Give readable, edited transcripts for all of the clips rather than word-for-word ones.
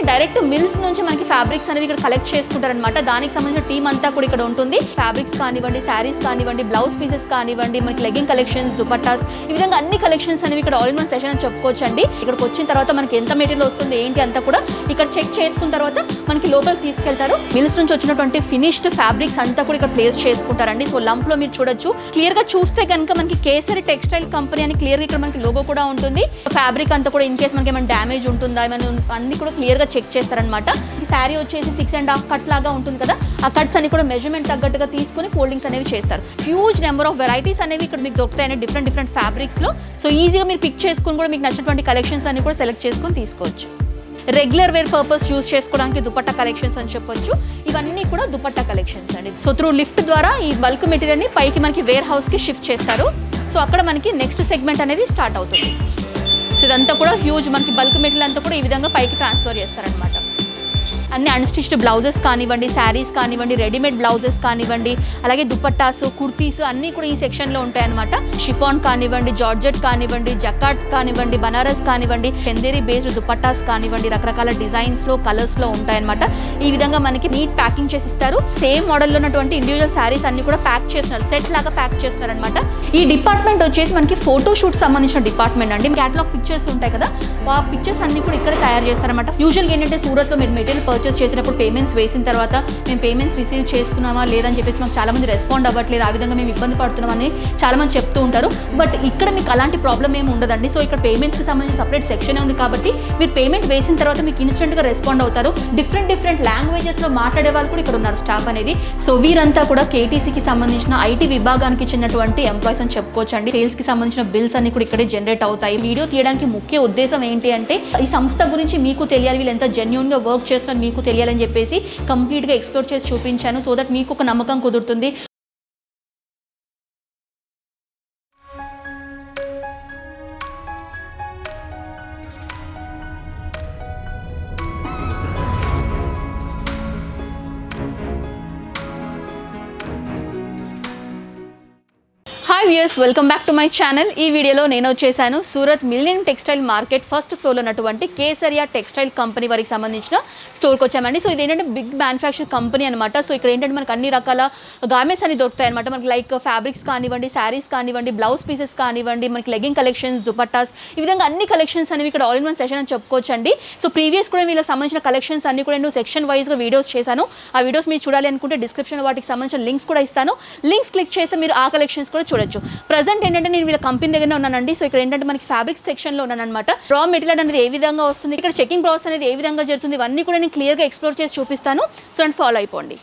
Direct mills నుంచి మనకి fabrics అనేది ఇక్కడ కలెక్ట్ చేసుకుంటారనమాట. దానికి సంబంధించిన టీమ్ అంతా కూడా ఇక్కడ ఉంటుంది. ఫ్యాబ్రిక్స్ కానివ్వండి, శారీస్ కానివ్వండి, బ్లౌజ్ పీసెస్ కానివ్వండి, మనకి లెగ్గింగ్ కలెక్షన్స్, దుపట్టాస్, ఈ విధంగా అన్ని కలెక్షన్స్ అనేవి ఇక్కడ ఆల్ ఇన్ వన్ సెషన్ అని చెప్పుకోవచ్చు అండి. ఇక్కడికి వచ్చిన తర్వాత మనకి ఎంత మెటీరియల్ వస్తుంది ఏంటి అంతా కూడా ఇక్కడ చెక్ చేసుకున్న తర్వాత మనకి లోపలికి తీసుకెళ్తారు. మిల్స్ నుంచి వచ్చినటువంటి ఫినిష్డ్ ఫ్యాబ్రిక్స్ అంతా కూడా ఇక్కడ ప్లేస్ చేసుకుంటారండి. సో లంప్ లో మీరు చూడొచ్చు. క్లియర్ గా చూస్తే కనుక మనకి కేసరి టెక్స్టైల్ కంపెనీ అని క్లియర్ గా ఇక్కడ మనకి లోగో కూడా ఉంటుంది. ఫ్యాబ్రిక్ అంతా కూడా ఇన్ కేస్ మనకి ఏమైనా డ్యామేజ్ ఉంటుందా ఏమైనా అన్ని కూడా క్లియర్ గా చెక్ చేస్తారనమాట. ఈ శారీ వచ్చేసి 6.5 కట్ లాగా ఉంటుంది కదా, ఆ కట్స్ అన్ని కూడా మెజర్మెంట్ తగ్గట్టుగా తీసుకుని ఫోల్డింగ్స్ అనేవి చేస్తారు. హ్యూజ్ నెంబర్ ఆఫ్ వెరైటీస్ అనేవి ఇక్కడ మీకు దొరుకుతాయి డిఫరెంట్ ఫ్యాబ్రిక్స్ లో. సో ఈజీగా మీరు పిక్ చేసుకుని కూడా మీకు నచ్చినటువంటి కలెక్షన్స్ అన్ని కూడా సెలెక్ట్ చేసుకుని తీసుకోవచ్చు. రెగ్యులర్ వేర్ పర్పస్ యూజ్ చేసుకోవడానికి దుపట్టా కలెక్షన్స్ అని చెప్పొచ్చు. ఇవన్నీ కూడా దుపట్టా కలెక్షన్స్ అండి. సో త్రూ లిఫ్ట్ ద్వారా ఈ బల్క్ మెటీరియల్ ని పైకి మనకి వేర్ హౌస్ కి షిఫ్ట్ చేస్తారు. సో అక్కడ మనకి నెక్స్ట్ సెగ్మెంట్ అనేది స్టార్ట్ అవుతుంది. సో ఇదంతా కూడా హ్యూజ్ మనకి బల్క్ మెటీరియల్ అంతా కూడా ఈ విధంగా పైకి ట్రాన్స్ఫర్ చేస్తారనమాట. అన్ని అన్స్టిచ్డ్ బ్లౌజెస్ కానివ్వండి, శారీస్ కానివ్వండి, రెడీమేడ్ బ్లౌజెస్ కానివ్వండి, అలాగే దుపట్టాస్, కుర్తీస్ అన్నీ కూడా ఈ సెక్షన్లో ఉంటాయన్నమాట. షిఫాన్ కానివ్వండి, జార్జెట్ కానివ్వండి, జకాట్ కానివ్వండి, బనారస్ కానివ్వండి, చందేరి బేస్డ్ దుపట్టాస్ కానివ్వండి, రకరకాల డిజైన్స్లో కలర్స్లో ఉంటాయన్నమాట. ఈ విధంగా మనకి నీట్ ప్యాకింగ్ చేసి ఇస్తారు. సేమ్ మోడల్లో ఉన్నటువంటి ఇండివిజువల్ శారీస్ అన్ని కూడా ప్యాక్ చేస్తున్నారు, సెట్ లాగా ప్యాక్ చేస్తున్నారు అనమాట. ఈ డిపార్ట్మెంట్ వచ్చేసి మనకి ఫోటో షూట్ సంబంధించిన డిపార్ట్మెంట్ అండి. క్యాటలాగ్ పిక్చర్స్ ఉంటాయి కదా, ఆ పిక్చర్స్ అన్ని కూడా ఇక్కడ తయారు చేస్తారనమాట. యూజువల్గా ఏంటంటే సూరత్లో మీరు మెటీరియల్ పర్చేస్ చేసినప్పుడు పేమెంట్స్ వేసిన తర్వాత మేము పేమెంట్స్ రిసీవ్ చేసుకున్నామా లేదని చెప్పేసి మాకు చాలా మంది రెస్పాండ్ అవ్వట్లేదు, ఆ విధంగా మేము ఇబ్బంది పడుతున్నామని చాలా మంది చెప్తూ ఉంటారు. బట్ ఇక్కడ మీకు అలాంటి ప్రాబ్లం ఏమి ఉండదండి. సో ఇక్కడ పేమెంట్స్కి సంబంధించి సపరేట్ సెక్షన్ ఉంది కాబట్టి మీరు పేమెంట్ వేసిన తర్వాత మీకు ఇన్స్టెంట్గా రెస్పాండ్ అవుతారు. డిఫరెంట్ లాంగ్వేజెస్లో మాట్లాడే వాళ్ళు కూడా ఇక్కడ ఉన్నారు స్టాఫ్ అనేది. సో వీరంతా కూడా కేటీసీకి సంబంధించిన ఐటీ విభాగానికి చెందినటువంటి ఎంప్లాయీస్ అని చెప్పుకోవచ్చండి. సేల్స్కి సంబంధించిన బిల్స్ అన్ని కూడా ఇక్కడే జనరేట్ అవుతాయి. వీడియో తీయడానికి ముఖ్య ఉద్దేశం ఏంటి అంటే ఈ సంస్థ గురించి మీకు తెలియాలి, వీళ్ళు ఎంత జెన్యూన్గా వర్క్ చేస్తున్నారు మీకు తెలియాలని చెప్పేసి కంప్లీట్గా ఎక్స్ప్లోర్ చేసి చూపించాను. సో దట్ మీకు ఒక నమ్మకం కుదురుతుంది. Hi viewers, welcome back to my channel. ఈ వీడియోలో నేను వచ్చేసాను Surat million textile market first ఫ్లోర్లో ఉన్నటువంటి కేసరియా టెక్స్టైల్ కంపెనీ వారికి సంబంధించిన స్టోర్కి వచ్చామండి. సో ఇది ఏంటంటే బిగ్ మ్యానుఫ్యాక్చర్ కంపెనీ అనమాట. సో ఇక్కడ ఏంటంటే మనకు అన్ని రకాల గార్మెంట్స్ అన్ని దొరుకుతాయి అనమాట. మనకి లైక్ ఫ్యాబ్రిక్స్ కానివ్వండి, శారీస్ కానివ్వండి, బ్లౌజ్ పీసెస్ కానివ్వండి, మనకి లెగ్గింగ్ కలెక్షన్స్, దుపట్టాస్, ఈ విధంగా అన్ని కలెక్షన్స్ అనేవి ఇక్కడ ఆల్ ఇన్ వన్ సెషన్ అని చెప్పుకోవచ్చు అండి. సో ప్రీవియస్ కూడా వీళ్ళకి సంబంధించిన కలెక్షన్స్ అన్ని కూడా నేను సెక్షన్ వైజ్గా వీడియోస్ చేశాను. ఆ వీడియోస్ మీరు చూడాలి అనుకుంటే డిస్క్రిప్షన్ వాటికి సంబంధించిన లింక్స్ కూడా ఇస్తాను. లింక్స్ క్లిక్ చేస్తే మీరు ఆ కలెక్షన్స్ కూడా చూడొచ్చు. ప్రజెంట్ ఏంటంటే నేను వీళ్ళ కంపెనీ దగ్గర ఉన్నానండి. సో ఇక్కడ ఏంటంటే మనకి ఫ్యాబ్రిక్ సెక్షన్లో ఉన్నానమాట. రా మెటీరియల్ అనేది ఏ విధంగా వస్తుంది, ఇక్కడ చెకింగ్ ప్రాసెస్ అనేది ఏ విధంగా జరుగుతుంది, ఇవన్నీ కూడా నేను క్లియర్గా ఎక్స్ప్లోర్ చేసి చూపిస్తాను. సో అండ్ ఫాలో అయిపోండి.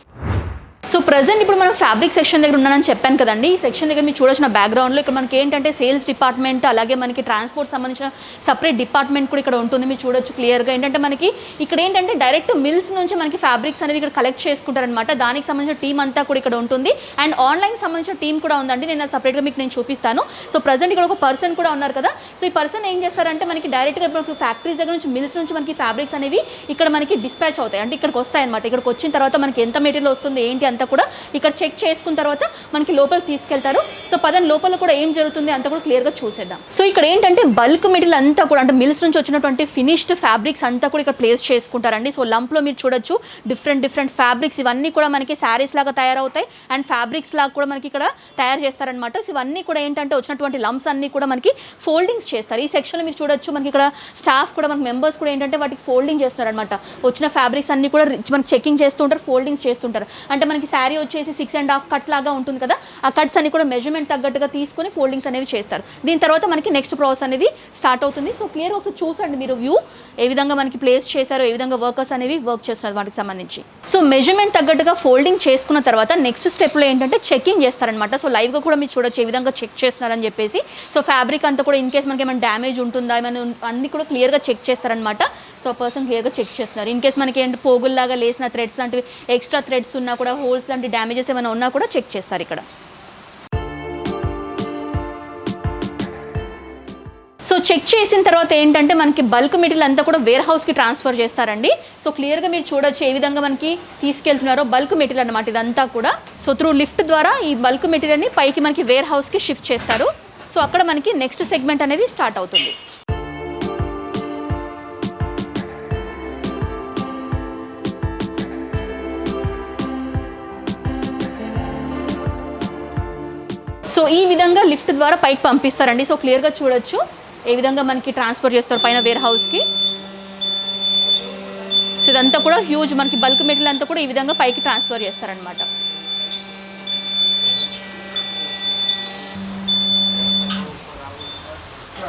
సో ప్రజెంట్ ఇప్పుడు మనం ఫ్యాబ్రిక్ సెక్షన్ దగ్గర ఉన్నానని చెప్పాను కదండి. ఈ సెక్షన్ దగ్గర మీరు చూడొచ్చు నా బ్యాక్గ్రౌండ్లో ఇక్కడ మనకి ఏంటంటే సేల్స్ డిపార్ట్మెంట్, అలాగే మనకి ట్రాన్స్పోర్ట్ సంబంధించిన సపరేట్ డిపార్ట్మెంట్ కూడా ఇక్కడ ఉంటుంది. మీరు చూడొచ్చు క్లియర్గా. ఏంటంటే మనకి ఇక్కడ ఏంటంటే డైరెక్ట్ మిల్స్ నుంచి మనకి ఫ్యాబ్రిక్స్ అనేది ఇక్కడ కలెక్ట్ చేసుకుంటారనమాట. దానికి సంబంధించిన టీమ్ అంతా కూడా ఇక్కడ ఉంటుంది. అండ్ ఆన్లైన్ సంబంధించిన టీమ్ కూడా ఉందండి. నేను సపరేట్గా మీకు నేను చూపిస్తాను. సో ప్రజెంట్ ఇక్కడ ఒక పర్సన్ కూడా ఉన్నారు కదా. సో ఈ పర్సన్ ఏం చేస్తారంటే మనకి డైరెక్ట్గా ఇప్పుడు ఫ్యాక్టరీస్ దగ్గర నుంచి మిల్స్ నుంచి మనకి ఫ్యాబ్రిక్స్ అనేవి ఇక్కడ మనకి డిస్పాచ్ అవుతాయి, అంటే ఇక్కడికి వస్తాయి అనమాట. ఇక్కడికి వచ్చిన తర్వాత మనకి ఎంత మెటీరియల్ వస్తుంది ఏంటి అంతా కూడా ఇక్కడ చెక్ చేసుకున్న తర్వాత మనకి లోపలికి తీసుకెళ్తారు. సో పదం లోపల కూడా ఏం జరుగుతుంది అంతా కూడా క్లియర్గా చూసేద్దాం. సో ఇక్కడ ఏంటంటే బల్క్ మెటీరియల్ అంతా కూడా అంటే మిల్స్ నుంచి వచ్చినటువంటి ఫినిష్డ్ ఫ్యాబ్రిక్స్ అంతా కూడా ఇక్కడ ప్లేస్ చేసుకుంటారండి. సో లంప్లో మీరు చూడొచ్చు డిఫరెంట్ ఫ్యాబ్రిక్స్, ఇవన్నీ కూడా మనకి శారీస్ లాగా తయారవుతాయి అండ్ ఫ్యాబ్రిక్స్ లాగా కూడా మనకి ఇక్కడ తయారు చేస్తారనమాట. సో ఇవన్నీ కూడా ఏంటంటే వచ్చినటువంటి లంప్స్ అన్ని కూడా మనకి ఫోల్డింగ్స్ చేస్తారు. ఈ సెక్షన్లో మీరు చూడొచ్చు మనకి ఇక్కడ స్టాఫ్ కూడా మనకి మెంబర్స్ కూడా ఏంటంటే వాటికి ఫోల్డింగ్ చేస్తారనమాట. వచ్చిన ఫ్యాబ్రిక్స్ అన్ని కూడా మనకి చెకింగ్ చేస్తుంటారు, ఫోల్డింగ్స్ చేస్తుంటారు. అంటే మనకి శారీ వచ్చేసి 6.5 కట్ లాగా ఉంటుంది కదా, ఆ కట్స్ అన్ని కూడా మెజర్మెంట్ తగ్గట్టుగా తీసుకొని ఫోల్డింగ్స్ అనేవి చేస్తారు. దీని తర్వాత మనకి నెక్స్ట్ ప్రాసెస్ అనేది స్టార్ట్ అవుతుంది. సో క్లియర్ ఒకసారి చూసండి మీరు వ్యూ ఏ విధంగా మనకి ప్లేస్ చేశారో, ఏ విధంగా వర్కర్స్ అనేవి వర్క్ చేస్తున్నారు వాటికి సంబంధించి. సో మెజర్మెంట్ తగ్గట్టుగా ఫోల్డింగ్ చేసుకున్న తర్వాత నెక్స్ట్ స్టెప్లో ఏంటంటే చెకింగ్ చేస్తారనమాట. సో లైవ్గా కూడా మీరు చూడొచ్చు ఏ విధంగా చెక్ చేస్తున్నారని చెప్పేసి. సో ఫ్యాబ్రిక్ అంతా కూడా ఇన్ కేస్ మనకి ఏమైనా డ్యామేజ్ ఉంటుందా ఏమైనా అన్ని కూడా క్లియర్గా చెక్ చేస్తారనమాట. సో పర్సన్ క్లియర్గా చెక్ చేస్తున్నారు. ఇన్ కేస్ మనకి ఏంటి పోగుల్లాగా లేసిన థ్రెడ్స్ లాంటివి ఎక్స్ట్రా థ్రెడ్స్ ఉన్నా కూడా, హోల్స్ లాంటి డ్యామేజెస్ ఏమైనా ఉన్నా కూడా చెక్ చేస్తారు ఇక్కడ. సో చెక్ చేసిన తర్వాత ఏంటంటే మనకి బల్క్ మెటీరియల్ అంతా కూడా వేర్ హౌస్కి ట్రాన్స్ఫర్ చేస్తారండి. సో క్లియర్గా మీరు చూడొచ్చు ఏ విధంగా మనకి తీసుకెళ్తున్నారో బల్క్ మెటీరియల్ అనమాట ఇదంతా కూడా. సో త్రూ లిఫ్ట్ ద్వారా ఈ బల్క్ మెటీరియల్ని పైకి మనకి వేర్ హౌస్కి షిఫ్ట్ చేస్తారు. సో అక్కడ మనకి నెక్స్ట్ సెగ్మెంట్ అనేది స్టార్ట్ అవుతుంది. ఈ విధంగా లిఫ్ట్ ద్వారా పైకి పంపిస్తారండి. సో క్లియర్గా చూడొచ్చు ఏ విధంగా మనకి ట్రాన్స్ఫర్ చేస్తారు పైన వేర్ హౌస్కి. సో ఇదంతా కూడా హ్యూజ్ మనకి బల్క్ మెటీరియల్ అంతా కూడా ఈ విధంగా పైకి ట్రాన్స్ఫర్ చేస్తారనమాట.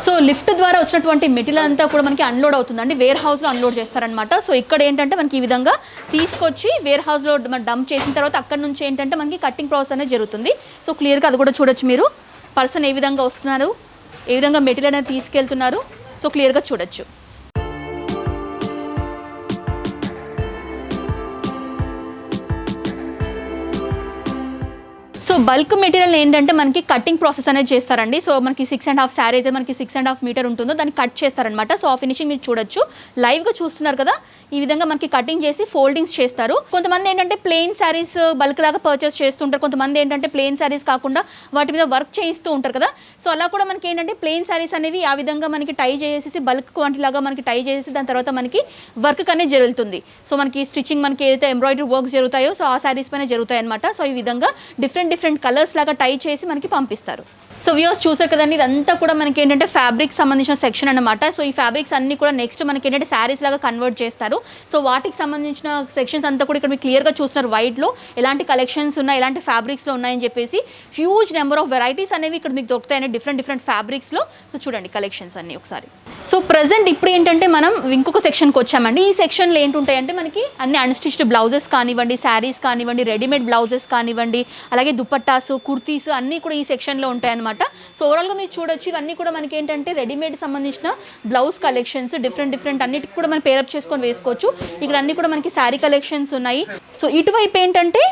సో లిఫ్ట్ ద్వారా వచ్చినటువంటి మెటీరియల్ అంతా కూడా మనకి అన్లోడ్ అవుతుందండి, వేర్ హౌస్లో అన్లోడ్ చేస్తారనమాట. సో ఇక్కడ ఏంటంటే మనకి ఈ విధంగా తీసుకొచ్చి వేర్ హౌస్లో డంప్ చేసిన తర్వాత అక్కడ నుంచి ఏంటంటే మనకి కటింగ్ ప్రాసెస్ అనేది జరుగుతుంది. సో క్లియర్గా అది కూడా చూడొచ్చు మీరు, పర్సన్ ఏ విధంగా వస్తున్నారు, ఏ విధంగా మెటీరియల్ అనేది తీసుకెళ్తున్నారు. సో క్లియర్గా చూడొచ్చు. సో బల్క్ మెటీరియల్ ఏంటంటే మనకి కటింగ్ ప్రాసెస్ అనేది చేస్తారండి. సో మనకి 6.5 శారీ అయితే మనకి 6.5 మీటర్ ఉంటుందో దాన్ని కట్ చేస్తారనమాట. సో ఆ ఫినిషింగ్ మీరు చూడొచ్చు, లైవ్గా చూస్తున్నారు కదా. ఈ విధంగా మనకి కటింగ్ చేసి ఫోల్డింగ్స్ చేస్తారు. కొంతమంది ఏంటంటే ప్లెయిన్ శారీస్ బల్క్ లాగా పర్చేస్ చేస్తుంటారు, కొంతమంది ఏంటంటే ప్లెయిన్ శారీస్ కాకుండా వాటి మీద వర్క్ చేయిస్తూ ఉంటారు కదా. సో అలా కూడా మనకి ఏంటంటే ప్లెయిన్ శారీస్ అనేవి ఆ విధంగా మనకి టై చేసేసి బల్క్ క్వాంటిటీ లాగా మనకి టై చేసి దాని తర్వాత మనకి వర్క్ అనేది జరుగుతుంది. సో మనకి స్టిచ్చింగ్ మనకి ఏదైతే ఎంబ్రాయిడరీ వర్క్స్ జరుగుతాయో సో ఆ శారీస్ పైన జరుగుతాయి అనమాట. సో ఈ విధంగా డిఫరెంట్ కలర్స్ లాగా టై చేసి మనకి పంపిస్తారు. సో వ్యూవర్స్ చూసారు కదండి, ఇదంతా కూడా మనకి ఏంటంటే ఫ్యాబ్రిక్ సంబంధించిన సెక్షన్ అనమాట. సో ఈ ఫ్యాబ్రిక్స్ అన్ని కూడా నెక్స్ట్ మనకి ఏంటంటే శారీస్ లాగా కన్వర్ట్ చేస్తారు. సో వాటికి సంబంధించిన సెక్షన్స్ అంతా కూడా ఇక్కడ మీరు క్లియర్గా చూస్తున్నారు. వైట్లో ఎలాంటి కలెక్షన్స్ ఉన్నాయి, ఎలాంటి ఫ్యాబ్రిక్స్లో ఉన్నాయని చెప్పేసి హ్యూజ్ నెంబర్ ఆఫ్ వెరైటీస్ అనేవి ఇక్కడ మీకు దొరుకుతాయని డిఫరెంట్ ఫ్యాబ్రిక్స్లో. సో చూడండి కలెక్షన్స్ అన్ని ఒకసారి. సో ప్రజెంట్ ఇప్పుడు ఏంటంటే మనం ఇంకొక సెక్షన్కి వచ్చామండి. ఈ సెక్షన్లో ఏంటుంటాయంటే మనకి అన్ని అన్స్టిచ్డ్ బ్లౌజెస్ కానివ్వండి, శారీస్ కానివ్వండి, రెడీమేడ్ బ్లౌజెస్ కానివ్వండి, అలాగే దుపట్టాస్, కుర్తీస్ అన్నీ కూడా ఈ సెక్షన్లో ఉంటాయన్నమాట. సో ఓవరాల్గా మీరు చూడొచ్చు ఇవన్నీ కూడా మనకి ఏంటంటే రెడీమేడ్ సంబంధించిన బ్లౌజ్ కలెక్షన్స్ డిఫరెంట్ అన్నిటికి కూడా మనం పేరప్ చేసుకొని వేసుకోవచ్చు. ఇక్కడ అన్ని కూడా మనకి శారీ కలెక్షన్స్ ఉన్నాయి. సో ఇటువైపు ఏంటంటే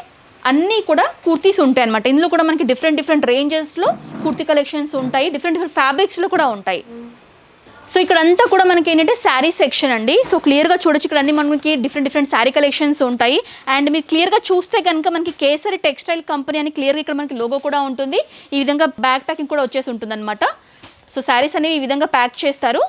అన్నీ కూడా కుర్తీస్ ఉంటాయి అనమాట. ఇందులో కూడా మనకి డిఫరెంట్ రేంజెస్లో కుర్తీ కలెక్షన్స్ ఉంటాయి, డిఫరెంట్ ఫ్యాబ్రిక్స్లో కూడా ఉంటాయి. సో ఇక్కడ అంతా కూడా మనకి ఏంటంటే శారీ సెక్షన్ అండి. సో క్లియర్గా చూడొచ్చు ఇక్కడ అన్ని మనకి డిఫరెంట్ శారీ కలెక్షన్స్ ఉంటాయి. అండ్ మీరు క్లియర్గా చూస్తే కనుక మనకి కేసరి టెక్స్టైల్ కంపెనీ అని క్లియర్గా ఇక్కడ మనకి లోగో కూడా ఉంటుంది. ఈ విధంగా బ్యాక్ ప్యాకింగ్ కూడా వచ్చేసి ఉంటుంది అనమాట. సో శారీస్ అనేవి ఈ విధంగా ప్యాక్ చేస్తారు.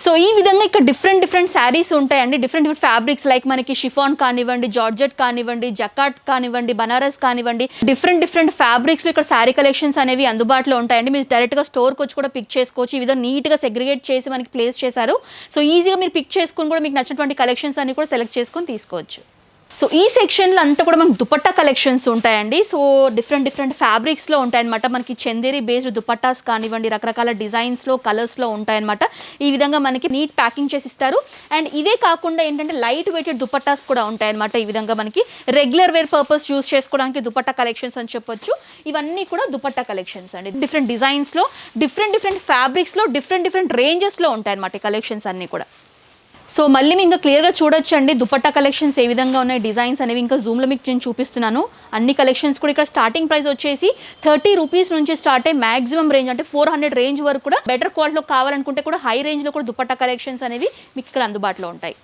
సో ఈ విధంగా ఇక్కడ డిఫరెంట్ శారీస్ ఉంటాయండి, డిఫరెంట్ ఫ్యాబ్రిక్స్ లైక్ మనకి షిఫాన్ కానివ్వండి, జార్జెట్ కానివ్వండి, జకాట్ కానివ్వండి, బనారస్ కానివ్వండి, డిఫరెంట్ ఫ్యాబ్రిక్స్లో ఇక్కడ శారీ కలెక్షన్స్ అనేవి అందుబాటులో ఉంటాయండి. మీరు డైరెక్ట్గా స్టోర్కి వచ్చి కూడా పిక్ చేసుకోవచ్చు. ఈ విధంగా నీట్గా సెగ్రిగేట్ చేసి మనకి ప్లేస్ చేశారు. సో ఈజీగా మీరు పిక్ చేసుకుని కూడా మీకు నచ్చినటువంటి కలెక్షన్స్ అన్ని కూడా సెలెక్ట్ చేసుకొని తీసుకోవచ్చు. సో ఈ సెక్షన్లో అంతా కూడా మనకి దుపట్టా కలెక్షన్స్ ఉంటాయండి. సో డిఫరెంట్ ఫ్యాబ్రిక్స్లో ఉంటాయన్నమాట. మనకి చందేరి బేస్డ్ దుపట్టాస్ కానివ్వండి, రకరకాల డిజైన్స్లో కలర్స్లో ఉంటాయన్నమాట. ఈ విధంగా మనకి నీట్ ప్యాకింగ్ చేసి ఇస్తారు. అండ్ ఇవే కాకుండా ఏంటంటే లైట్ వెయిటెడ్ దుపట్టాస్ కూడా ఉంటాయన్నమాట. ఈ విధంగా మనకి రెగ్యులర్ వేర్ పర్పస్ యూస్ చేసుకోవడానికి దుపట్టా కలెక్షన్స్ అని చెప్పొచ్చు. ఇవన్నీ కూడా దుపట్టా కలెక్షన్స్ అండి. డిఫరెంట్ డిజైన్స్లో డిఫరెంట్ ఫ్యాబ్రిక్స్లో డిఫరెంట్ రేంజెస్లో ఉంటాయన్నమాట ఈ కలెక్షన్స్ అన్నీ కూడా. సో మళ్ళీ మీకు ఇంకా క్లియర్గా చూడొచ్చు అండి దుపట్టా కలెక్షన్స్ ఏ విధంగా ఉన్నాయి, డిజైన్స్ అనేవి ఇంకా జూమ్లో మీకు నేను చూపిస్తున్నాను. అన్ని కలెక్షన్స్ కూడా ఇక్కడ స్టార్టింగ్ ప్రైస్ వచ్చేసి 30 రూపీస్ నుంచి స్టార్ట్ అయ్యి మ్యాక్సిమం రేంజ్ అంటే 400 రేంజ్ వరకు కూడా బెటర్ క్వాలిటీలో కావాలనుకుంటే కూడా హై రేంజ్లో కూడా దుపట్టా కలెక్షన్స్ అనేవి మీకు ఇక్కడ అందుబాటులో ఉంటాయి.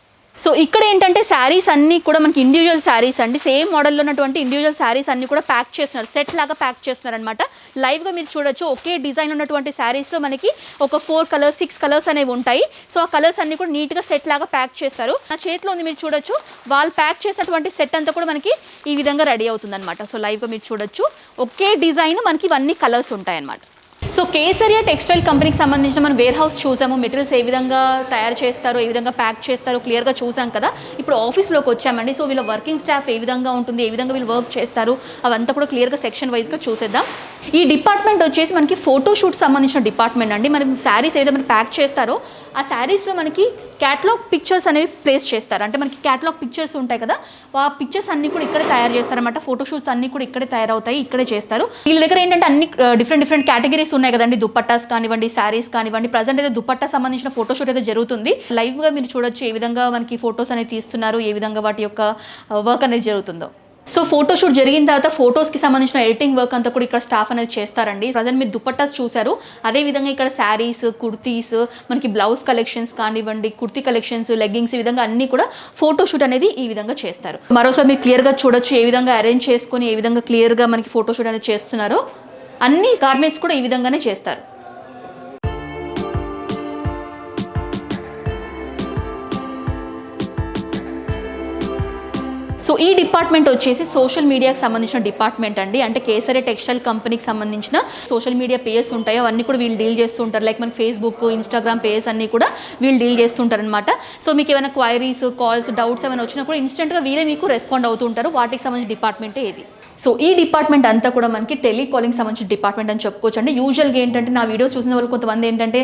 సో ఇక్కడ ఏంటంటే శారీస్ అన్నీ కూడా మనకి ఇండివిజువల్ శారీస్ అండి, సేమ్ మోడల్లో ఉన్నటువంటి ఇండివిజువల్ శారీస్ అన్నీ కూడా ప్యాక్ చేస్తున్నారు, సెట్ లాగా ప్యాక్ చేస్తున్నారు అనమాట. లైవ్గా మీరు చూడొచ్చు ఒకే డిజైన్ ఉన్నటువంటి శారీస్లో మనకి ఒక 4 కలర్స్ 6 కలర్స్ అనేవి ఉంటాయి. సో ఆ కలర్స్ అన్నీ కూడా నీట్గా సెట్ లాగా ప్యాక్ చేస్తారు. నా చేతిలో ఉంది మీరు చూడొచ్చు, వాళ్ళు ప్యాక్ చేసినటువంటి సెట్ అంతా కూడా మనకి ఈ విధంగా రెడీ అవుతుంది అనమాట. సో లైవ్గా మీరు చూడొచ్చు ఒకే డిజైన్ మనకి ఇవన్నీ కలర్స్ ఉంటాయి అన్నమాట. సో కేసరియా టెక్స్టైల్ కంపెనీకి సంబంధించిన మనం వేర్ హౌస్ చూసాము, మెటీరియల్స్ ఏ విధంగా తయారు చేస్తారో ఏ విధంగా ప్యాక్ చేస్తారో క్లియర్గా చూసాం కదా. ఇప్పుడు ఆఫీస్లోకి వచ్చామండి. సో వీళ్ళ వర్కింగ్ స్టాఫ్ ఏ విధంగా ఉంటుంది, ఏ విధంగా వీళ్ళు వర్క్ చేస్తారు అవంతా కూడా క్లియర్గా సెక్షన్ వైజ్గా చూసేద్దాం. ఈ డిపార్ట్మెంట్ వచ్చేసి మనకి ఫోటోషూట్ సంబంధించిన డిపార్ట్మెంట్ అండి. మనం శారీస్ ఏదైతే మనం ప్యాక్ చేస్తారో ఆ శారీస్లో మనకి క్యాటలాగ్ పిక్చర్స్ అనేవి ప్లేస్ చేస్తారు. అంటే మనకి క్యాటలాగ్ పిక్చర్స్ ఉంటాయి కదా, ఆ పిక్చర్స్ అన్ని కూడా ఇక్కడే తయారు చేస్తారన్నమాట. ఫోటోషూట్స్ అన్ని కూడా ఇక్కడే తయారవుతాయి, ఇక్కడే చేస్తారు. వీళ్ళ దగ్గర ఏంటంటే అన్ని డిఫరెంట్ కేటగిరీస్ ఉన్నాయి కదండి, దుపట్టాస్ కానివ్వండి, శారీస్ కానివ్వండి. ప్రజెంట్ అయితే దుపట్టా సంబంధించిన ఫోటోషూట్ అయితే జరుగుతుంది. లైవ్గా మీరు చూడొచ్చు ఏ విధంగా మనకి ఫొటోస్ అనేది తీస్తున్నారు, ఏ విధంగా వాటి యొక్క వర్క్ అనేది జరుగుతుందో. సో ఫోటోషూట్ జరిగిన తర్వాత ఫొటోస్కి సంబంధించిన ఎడిటింగ్ వర్క్ అంతా కూడా ఇక్కడ స్టాఫ్ అనేది చేస్తారండి. ప్రజెంట్ మీరు దుపట్టాస్ చూసారు, అదేవిధంగా ఇక్కడ శారీస్, కుర్తీస్, మనకి బ్లౌజ్ కలెక్షన్స్ కానివ్వండి, కుర్తీ కలెక్షన్స్, లెగ్గింగ్స్, ఈ విధంగా అన్ని కూడా ఫోటోషూట్ అనేది ఈ విధంగా చేస్తారు. మరోసారి మీరు క్లియర్గా చూడొచ్చు ఏ విధంగా అరేంజ్ చేసుకొని ఏ విధంగా క్లియర్గా మనకి ఫోటోషూట్ అనేది చేస్తున్నారో. అన్ని గార్మెంట్స్ కూడా ఈ విధంగానే చేస్తారు. సో ఈ డిపార్ట్మెంట్ వచ్చేసి సోషల్ మీడియాకి సంబంధించిన డిపార్ట్మెంట్ అండి. అంటే కేసరియా టెక్స్టైల్ కంపెనీకి సంబంధించిన సోషల్ మీడియా పేజెస్ ఉంటాయో అవన్నీ కూడా వీళ్ళు డీల్ చేస్తుంటారు. లైక్ మనకి ఫేస్బుక్, ఇన్స్టాగ్రామ్ పేజెస్ అన్నీ కూడా వీళ్ళు డీల్ చేస్తుంటారు అనమాట. సో మీకు ఏమైనా క్వైరీస్, కాల్స్, డౌట్స్ ఏమైనా వచ్చినా కూడా ఇన్స్టెంట్గా వీళ్ళే మీకు రెస్పాండ్ అవుతుంటారు. వాటికి సంబంధించిన డిపార్ట్మెంటే ఇది. సో ఈ డిపార్ట్మెంట్ అంతా కూడా మనకి టెలికాలింగ్ సంబంధించిన డిపార్ట్మెంట్ అని చెప్పుకోవచ్చు అండి. యూజువల్గా ఏంటంటే నా వీడియోస్ చూసిన వాళ్ళు కొంతమంది ఏంటంటే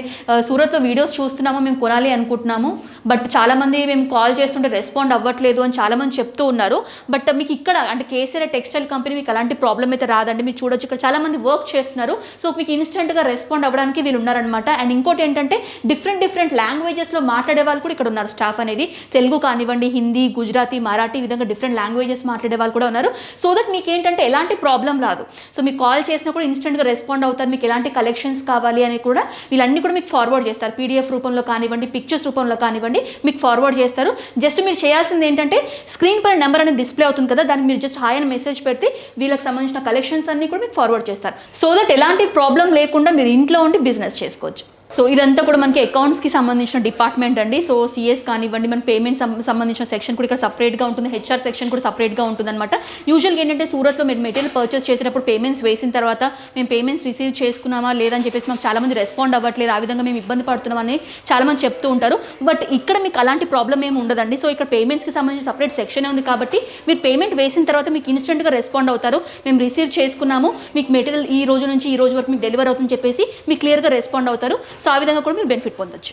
సూరత్లో వీడియోస్ చూస్తున్నాము, మేము కొనాలి అనుకుంటున్నాము, బట్ చాలామంది మేము కాల్ చేస్తుంటే రెస్పాండ్ అవ్వట్లేదు అని చాలామంది చెప్తూ ఉన్నారు. బట్ మీకు ఇక్కడ అంటే కేసరియా టెక్స్టైల్ కంపెనీ మీకు అలాంటి ప్రాబ్లం అయితే రాదండి. మీరు చూడొచ్చు ఇక్కడ చాలామంది వర్క్ చేస్తున్నారు. సో మీకు ఇన్స్టెంట్గా రెస్పాండ్ అవ్వడానికి వీళ్ళు ఉన్నారనమాట. అండ్ ఇంకోటి ఏంటంటే డిఫరెంట్ లాంగ్వేజెస్లో మాట్లాడే వాళ్ళు కూడా ఇక్కడ ఉన్నారు. స్టాఫ్ అనేది తెలుగు కానివ్వండి, హిందీ, గుజరాతీ, మరాఠీ ఈ విధంగా డిఫరెంట్ లాంగ్వేజెస్ మాట్లాడే వాళ్ళు కూడా ఉన్నారు. సో దట్ మీకు ఏంటంటే ఎలాంటి ప్రాబ్లం రాదు. సో మీకు కాల్ చేసినా కూడా ఇన్స్టెంట్గా రెస్పాండ్ అవుతారు. మీకు ఎలాంటి కలెక్షన్స్ కావాలి అని కూడా వీళ్ళన్నీ కూడా మీకు ఫార్వర్డ్ చేస్తారు. పీడిఎఫ్ రూపంలో కానివ్వండి, పిక్చర్స్ రూపంలో కానివ్వండి మీకు ఫార్వర్డ్ చేస్తారు. జస్ట్ మీరు చేయాల్సింది ఏంటంటే స్క్రీన్ పైన నెంబర్ అనేది డిస్ప్లే అవుతుంది కదా, దానికి మీరు జస్ట్ హాయ్ అని మెసేజ్ పెడితే వీళ్ళకి సంబంధించిన కలెక్షన్స్ అన్ని కూడా మీకు ఫార్వర్డ్ చేస్తారు. సో దట్ ఎలాంటి ప్రాబ్లం లేకుండా మీరు ఇంట్లో ఉండి బిజినెస్ చేసుకోవచ్చు. సో ఇదంతా కూడా మనకి అకౌంట్స్కి సంబంధించిన డిపార్ట్మెంట్ అండి. సో సిఎస్ కానివ్వండి, మన పేమెంట్ సంబంధించిన సెక్షన్ కూడా ఇక్కడ సపరేట్గా ఉంటుంది. హెచ్ఆర్ సెక్షన్ కూడా సపరేట్గా ఉంటుంది అనమాట. యూజువల్గా ఏంటంటే సూరత్లో మీరు మెటీరియల్ పర్చేస్ చేసేటప్పుడు పేమెంట్స్ వేసిన తర్వాత మేము పేమెంట్స్ రిసీవ్ చేసుకున్నామా లేదని చెప్పేసి మాకు చాలామంది రెస్పాండ్ అవ్వట్లేదు, ఆ విధంగా మేము ఇబ్బంది పడుతున్నామని చాలామంది చెప్తూ ఉంటారు. బట్ ఇక్కడ మీకు అలాంటి ప్రాబ్లం ఏమి ఉండదండి. సో ఇక్కడ పేమెంట్స్కి సంబంధించి సపరేట్ సెక్షన్ ఉంది కాబట్టి మీరు పేమెంట్ వేసిన తర్వాత మీకు ఇన్స్టెంట్గా రెస్పాండ్ అవుతారు. మేము రిసీవ్ చేసుకున్నాము, మీకు మెటీరియల్ ఈ రోజు నుంచి ఈ రోజు వరకు మీకు డెలివర్ అవుతుందని చెప్పేసి మీకు క్లియర్గా రెస్పాండ్ అవుతారు. సో ఆ విధంగా కూడా మీరు బెనిఫిట్ పొందొచ్చు.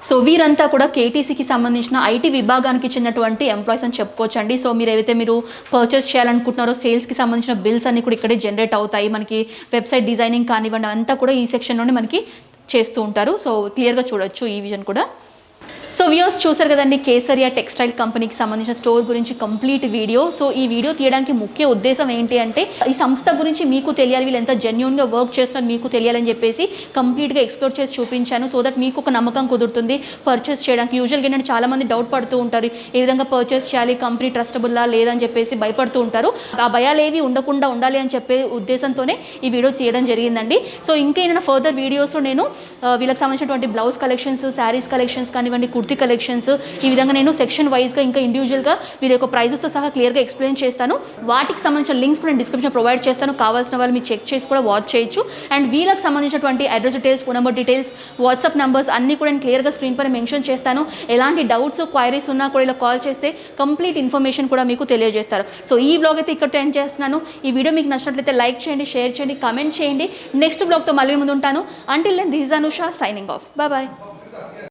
సో వీరంతా కూడా కేటీసీకి సంబంధించిన ఐటీ విభాగానికి చెందినటువంటి ఎంప్లాయీస్ అని చెప్పుకోవచ్చు అండి. సో మీరు పర్చేస్ చేయాలనుకుంటున్నారో సేల్స్కి సంబంధించిన బిల్స్ అన్ని కూడా ఇక్కడే జనరేట్ అవుతాయి. మనకి వెబ్సైట్ డిజైనింగ్ కానివ్వండి అంతా కూడా ఈ సెక్షన్లోనే మనకి చేస్తూ ఉంటారు. సో క్లియర్గా చూడొచ్చు ఈ విజన్ కూడా. సో వ్యూవర్స్ చూసారు కదండి కేసరియా టెక్స్టైల్ కంపెనీకి సంబంధించిన స్టోర్ గురించి కంప్లీట్ వీడియో. సో ఈ వీడియో తీయడానికి ముఖ్య ఉద్దేశం ఏంటి అంటే ఈ సంస్థ గురించి మీకు తెలియాలి, వీళ్ళు ఎంత జెన్యూన్గా వర్క్ చేస్తున్నారు మీకు తెలియాలని చెప్పేసి కంప్లీట్గా ఎక్స్ప్లోర్ చేసి చూపించాను. సో దట్ మీకు ఒక నమ్మకం కుదురుతుంది పర్చేస్ చేయడానికి. యూజువల్గా ఏంటంటే చాలామంది డౌట్ పడుతూ ఉంటారు, ఏ విధంగా పర్చేస్ చేయాలి, కంపెనీ ట్రస్టబుల్లా లేదని చెప్పేసి భయపడుతూ ఉంటారు. ఆ భయాలు ఏవి ఉండకుండా ఉండాలి అని చెప్పే ఉద్దేశంతోనే ఈ వీడియో తీయడం జరిగిందండి. సో ఇంకేమైనా ఫర్దర్ వీడియోస్లో నేను వీళ్ళకి సంబంధించినటువంటి బ్లౌజ్ కలెక్షన్స్, శారీస్ కలెక్షన్స్ కానివ్వండి, కుర్తీ కలెక్షన్స్ ఈ విధంగా నేను సెక్షన్ వైజ్గా ఇంకా ఇండివిజువల్గా వీరి యొక్క ప్రైజెస్తో సహా క్లియర్గా ఎక్స్ప్లెయిన్ చేస్తాను. వాటికి సంబంధించిన లింక్స్ కూడా నేను డిస్క్రిప్షన్ ప్రొవైడ్ చేస్తాను. కావాల్సిన వాళ్ళు మీరు చెక్ చేసి కూడా వాచ్ చేయొచ్చు. అండ్ వీళ్ళకి సంబంధించినటువంటి address details, phone number details, WhatsApp numbers అన్నీ కూడా నేను క్లియర్గా స్క్రీన్ పైన మెన్షన్ చేస్తాను. ఎలాంటి డౌట్స్, క్వైరీస్ ఉన్నా కూడా ఇలా కాల్ చేస్తే కంప్లీట్ ఇన్ఫర్మేషన్ కూడా మీకు తెలియజేస్తారు. సో ఈ బ్లాగ్ అయితే ఇక్కడితో ఎండ్ చేస్తున్నాను. ఈ వీడియో మీకు నచ్చినట్లయితే లైక్ చేయండి, షేర్ చేయండి, కామెంట్ చేయండి. నెక్స్ట్ బ్లాగ్తో మళ్ళీ ముందు ఉంటాను. Until then this is Anusha signing off. Bye.